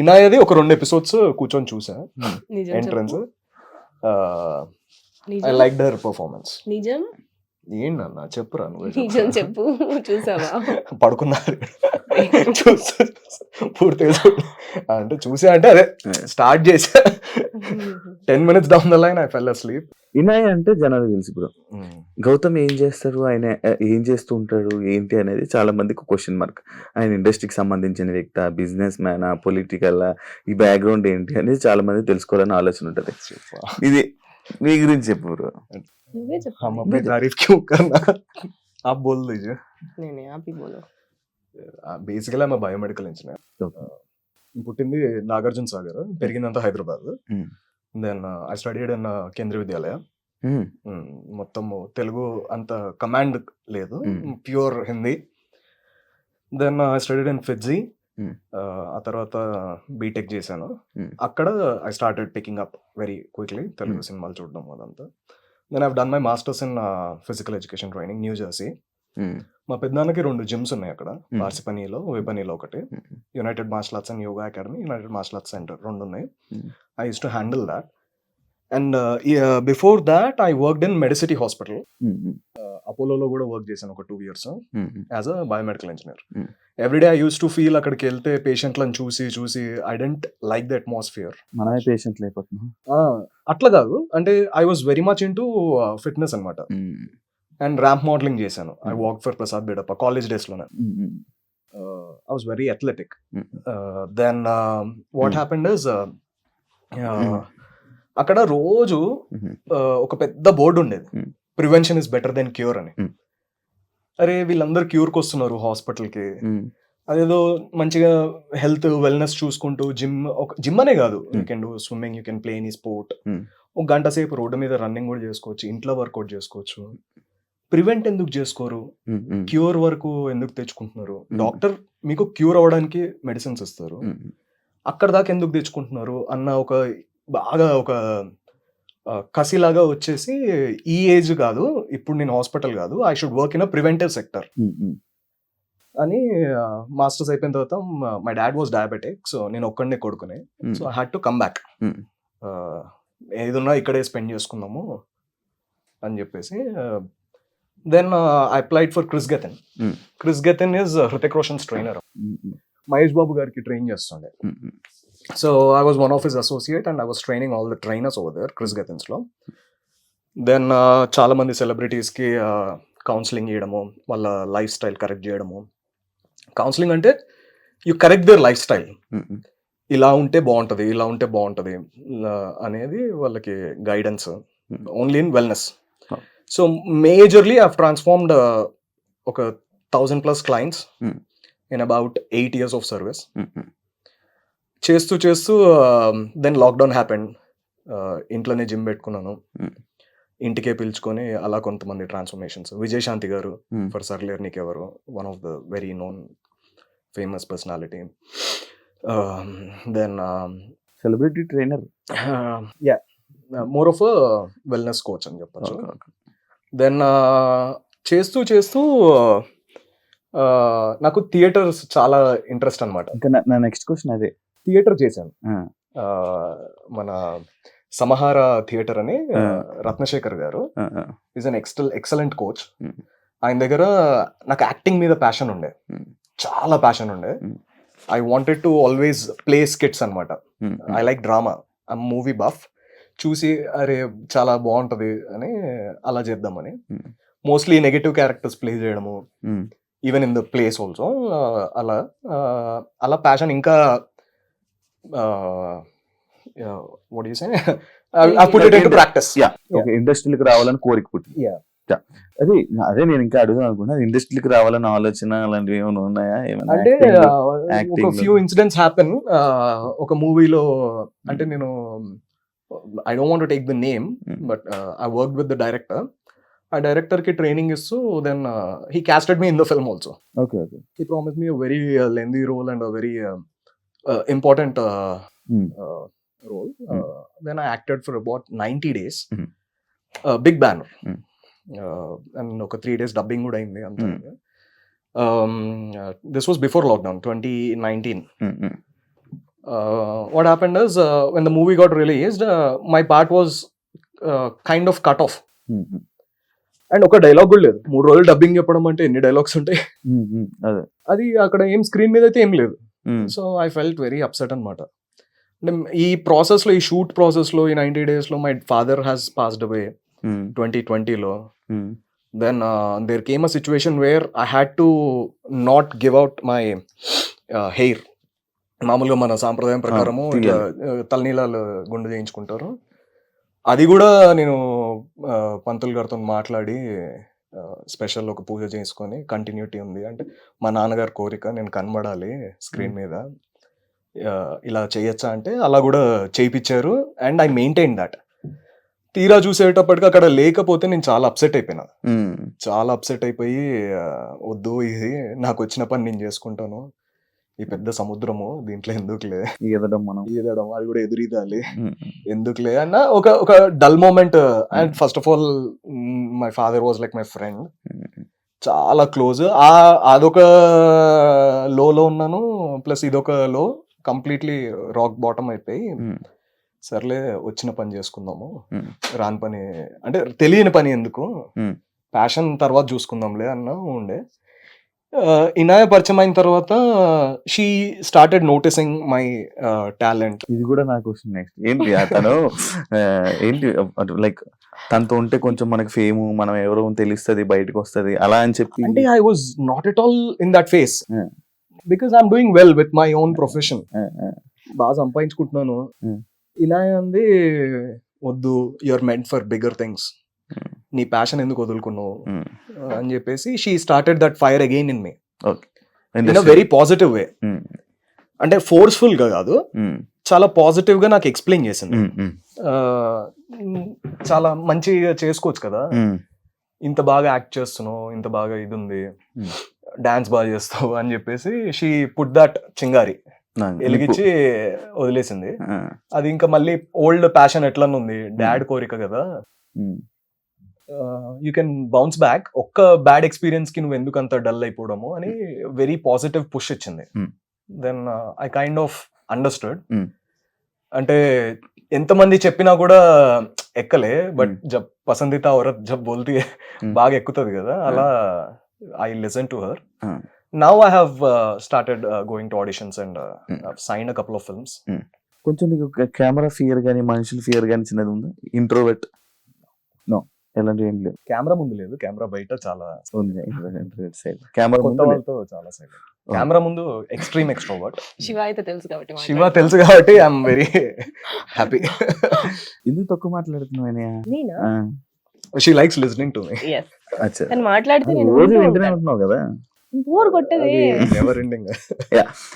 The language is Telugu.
ఇనాయది ఒక 2 ఎపిసోడ్స్ కూర్చొని చూసా. నిజం ఎంట్రన్స్ చెప్పు. ఐ నిజం లైక్ దర్ పర్ఫార్మెన్స్. నిజం ఏంటన్నా చెప్పురా నువ్వే నిజం చెప్పు. చూసావా? పడుకున్నారు పూర్తిగా అంటే చూసా అంటే అదే స్టార్ట్ చేసా 10 minutes down the line I fell asleep. ఇనాయ్ అంటే జనాలు తెలుసు బ్రో. గౌతమ్ ఏం చేస్తారు, ఆయన ఏం చేస్తూ ఉంటాడు ఏంటి అనేది చాలా మందికి క్వశ్చన్ మార్క్. ఆయన ఇండస్ట్రీకి సంబంధించిన వ్యక్తి, బిజినెస్ మ్యానా, పొలిటికల్, ఈ బ్యాక్గ్రౌండ్ ఏంటి అనేది చాలా మంది తెలుసుకోవాలని ఆలోచన ఉంటుంది. ఇది మీ గురించి చెప్పు బ్రో. నువ్వే हम చెప్పు. अपनी तारीफ क्यों करना, आप बोल दीजिए. నేనే ఆపి బోలో. బేసికలీ ఆమె బయోమెడికల్ ఇంజనీర్. పుట్టింది నాగార్జున సాగర్, పెరిగిందంతా Hyderabad. Then I studied in Kendriya Vidyalaya. మొత్తం తెలుగు అంత కమాండ్ లేదు, pure Hindi. Then I studied in Fiji. ఆ తర్వాత బీటెక్ చేశాను. అక్కడ I started picking up very quickly Telugu సినిమాలు చూడడం అదంతా. Then I've done my masters in physical education training, New Jersey. మా పెద్దనాన్నకి 2 జిమ్స్ ఉన్నాయి అక్కడ, పార్సిపనీలో, వేపనీలో ఒకటి. United Martial Arts and yoga academy, United Martial arts centre 2 ఉన్నాయి. I use to handle that. And before that I worked in Medicity hospital, అపోలోలో కూడా వర్క్ చేశాను ఒక 2 years as a biomedical engineer. Everyday I use to feel అక్కడికి వెళ్తే పేషెంట్లను చూసి I didn't like the atmosphere. మనమే పేషెంట్ లేకపోతున్నాం. అట్లా కాదు, అంటే I was very much into fitness అనమాట. అండ్ ర్యాంప్ మోడలింగ్ చేశాను. I walk for Prasad Bedappa college డేస్లోనే. I was very athletic. Then what happened is అక్కడ రోజు ఒక పెద్ద బోర్డు ఉండేది, prevention is better than cure అని. అరే వీళ్ళందరూ క్యూర్కి వస్తున్నారు హాస్పిటల్కి, అదేదో మంచిగా హెల్త్ వెల్నెస్ చూసుకుంటూ జిమ్ అనే కాదు, you can do swimming, you can play any sport, ఒక గంట సేపు రోడ్డు మీద రన్నింగ్ కూడా చేసుకోవచ్చు, ఇంట్లో వర్కౌట్ చేసుకోవచ్చు. ప్రివెంట్ ఎందుకు చేసుకోరు, క్యూర్ వరకు ఎందుకు తెచ్చుకుంటున్నారు? డాక్టర్ మీకు క్యూర్ అవ్వడానికి మెడిసిన్స్ ఇస్తారు, అక్కడ దాకా ఎందుకు తెచ్చుకుంటున్నారు అన్న ఒక బాగా ఒక కసిలాగా వచ్చేసి, ఈ ఏజ్ కాదు ఇప్పుడు నేను హాస్పిటల్ కాదు, I should work in a preventive sector అని. మాస్టర్స్ అయిపోయిన తర్వాత my dad was diabetic, so నేను ఒక్కడనే కొడుకునే, so I had to come back. ఏదన్నా ఇక్కడే స్పెండ్ చేసుకుందాము అని చెప్పేసి. Then I applied for Kris Gethin. Kris Gethin is Hrithik Roshan's trainer. Mahesh Babu గారికి ట్రైన్ చేస్తుండే. So I was one of his associate and I was training all the trainers over there Kris గెతిన్స్లో. Then చాలా మంది సెలబ్రిటీస్కి కౌన్సిలింగ్ చేయడము, వాళ్ళ లైఫ్ స్టైల్ కరెక్ట్ చేయడము. కౌన్సిలింగ్ అంటే you correct their life style, ఇలా ఉంటే బాగుంటుంది, ఇలా ఉంటే బాగుంటుంది అనేది వాళ్ళకి guidance, only in wellness. So majorly I've transformed ఒక 1000+ clients in about 8 years of service. చేస్తూ దెన్ లాక్డౌన్ హ్యాపెండ్. ఇంట్లోనే జిమ్ పెట్టుకున్నాను, ఇంటికే పిలుచుకొని అలా కొంతమంది ట్రాన్స్ఫర్మేషన్స్. విజయశాంతి గారు ఫర్ సర్లేర్ నీకెవరు, one of the very known famous personality. Then celebrity trainer, yeah more of wellness coach అని చెప్పచ్చు. దెన్ చేస్తూ నాకు థియేటర్స్ చాలా ఇంట్రెస్ట్ అనమాట. ఇంకా నా నెక్స్ట్ క్వశ్చన్ అదే. థియేటర్ చేశాను, మన సమహార థియేటర్ అని. రత్నశేఖర్ గారు ఈజ్ అన్ ఎక్సలెంట్ కోచ్. ఆయన దగ్గర నాకు యాక్టింగ్ మీద ప్యాషన్ ఉండే, చాలా ప్యాషన్ ఉండే. I wanted to always play skits అనమాట. I like drama, I movie buff. చూసి అరే చాలా బాగుంటుంది అని అలా చేద్దామని మోస్ట్లీ నెగటివ్ క్యారెక్టర్స్ ప్లే చేయడము, even in the plays also. అలా ప్యాషన్ ఇంకా what do you say? I put it into practice. Okay, ఇండస్ట్రీకి రావాలని కోరిక పుట్టింది. అదే నేను ఇంకా అడుగుదాం అనుకున్నా, ఇండస్ట్రీకి రావాలని ఆలోచన అలాంటివి ఏమైనా ఉన్నాయా? అంటే ఒక ఫ్యూ ఇన్సిడెంట్స్ హ్యాపెన్. ఒక మూవీలో అంటే నేను I don't want to take the name, but I worked with the director. ఆ డైరెక్టర్ కి ట్రైనింగ్ ఇస్తూ then he casted me in the film also. Okay. He promised me a very lengthy role and a very important role. Then I acted for about 90 days. Big banner. And ఒక 3 days dubbing కూడా అయింది అంతా. This was before lockdown, 2019. what happened is when the movie got released, my part was kind of cut off. And ఒక డైలాగ్ కూడా లేదు. 3 రోజులు డబ్బింగ్ చెప్పడం అంటే ఎన్ని డైలాగ్స్ ఉంటాయి. అదే అది అక్కడ ఏం స్క్రీన్ మీద అయితే ఏం లేదు. So I felt very upset అనమాట. అంటే ఈ ప్రాసెస్లో, ఈ షూట్ ప్రాసెస్లో, ఈ 90 డేస్లో my father has passed away 2020లో. Then there came a situation where I had to not give out my hair. మామూలుగా మన సాంప్రదాయం ప్రకారము ఇట్లా తలనీలాలు గుండు చేయించుకుంటారు. అది కూడా నేను పంతులు గారితో మాట్లాడి స్పెషల్ ఒక పూజ చేసుకొని కంటిన్యూటీ ఉంది అంటే మా నాన్నగారి కోరిక నేను కనబడాలి స్క్రీన్ మీద, ఇలా చేయొచ్చా అంటే అలా కూడా చేయించారు. And I maintain that. తీరా చూసేటప్పటికి అక్కడ లేకపోతే నేను చాలా అప్సెట్ అయిపోయినా. చాలా అప్సెట్ అయిపోయి వద్దు, ఇది నాకు వచ్చిన పని నేను చేసుకుంటాను, ఈ పెద్ద సముద్రము దీంట్లో ఎందుకులే ఈదడం మనం ఈదడం, అది కూడా ఎదురీదాలి, ఎందుకులే అన్న ఒక dull moment. And first of all my father was like my friend, చాలా క్లోజ్. అదొక లోలో ఉన్నాను, ప్లస్ ఇదొక లో, కంప్లీట్లీ రాక్ బాటమ్ అయిపోయి సర్లే వచ్చిన పని చేసుకుందాము, రాని పని అంటే తెలియని పని ఎందుకు, ప్యాషన్ తర్వాత చూసుకుందాంలే అన్న ఉండే. ఇనాయ పరిచయం అయిన తర్వాత she started noticing my talent. ఇది కూడా నా క్వశ్చన్ నెక్స్ట్. ఏంటి అతను ఏంటి లైక్ తనతో ఉంటే కొంచెం మనకి ఫేమ్, మనం ఎవరో తెలుస్తుంది, బయటకు వస్తుంది అలా అని చెప్పి అంటే I was not at all in that phase because I'm doing well with my own profession. బాగా సంపాదించుకుంటున్నాను. ఇనాయ అంది వద్దు, you're meant for bigger things, నీ ప్యాషన్ ఎందుకు వదులుకున్నావు అని చెప్పేసి she started that fire again in me in a very positive way. అంటే ఫోర్స్ఫుల్ గా కాదు, చాలా పాజిటివ్ గా నాకు ఎక్స్ప్లెయిన్ చేసింది. చాలా మంచిగా చేసుకోవచ్చు కదా, ఇంత బాగా యాక్ట్ చేస్తున్నావు, ఇంత బాగా ఇది ఉంది, డాన్స్ బాగా చేస్తావు అని చెప్పేసి షీ పుట్ దట్ చింగారి వెలిగించి వదిలేసింది. అది ఇంకా మళ్ళీ ఓల్డ్ ప్యాషన్ ఎట్లా ఉంది, డాడ్ కోరిక కదా, యూ కెన్ బౌన్స్ బ్యాక్. ఒక్క బ్యాడ్ ఎక్స్పీరియన్స్ కి నువ్వు ఎందుకు అంత డల్ అయిపోవడము అని వెరీ పాజిటివ్ పుష్ ఇచ్చింది. Then I kind of understood. అంటే ఎంతమంది చెప్పినా కూడా ఎక్కలే, బట్ జబ్ పసందీతా ఔరత్ జబ్ బోల్తీ బాగా ఎక్కుతుంది కదా, అలా I listen to her. Now I have started going to auditions and sign a couple of films. కొంచెం నీకు కెమెరా ఫియర్ కానీ మనుషుల ఫియర్ కానీ చిన్నది ఉందా? ఇంట్రోవర్ట్? నో, ఎలాంటి ఏం లేదు. కెమెరా ముందు లేదు, కెమెరా బయట చాలా ఉంది. కెమెరా కొత్త వాళ్ళతో చాలా సైలెంట్, కెమెరా ముందు ఎక్స్ట్రీమ్ ఎక్స్ట్రోవర్ట్. శివ అయితే తెలుసు కాబట్టి శివ తెలుసు కాబట్టి ఐఎమ్ వెరీ హ్యాపీ. ఎందుకు తక్కువ మాట్లాడుతున్నావు? నేనా? She likes listening to me. Yes. తను మాట్లాడితే నేను రోజు వింటూనే ఉంటున్నావు కదా, బోర్ కొట్టదే. Never ending.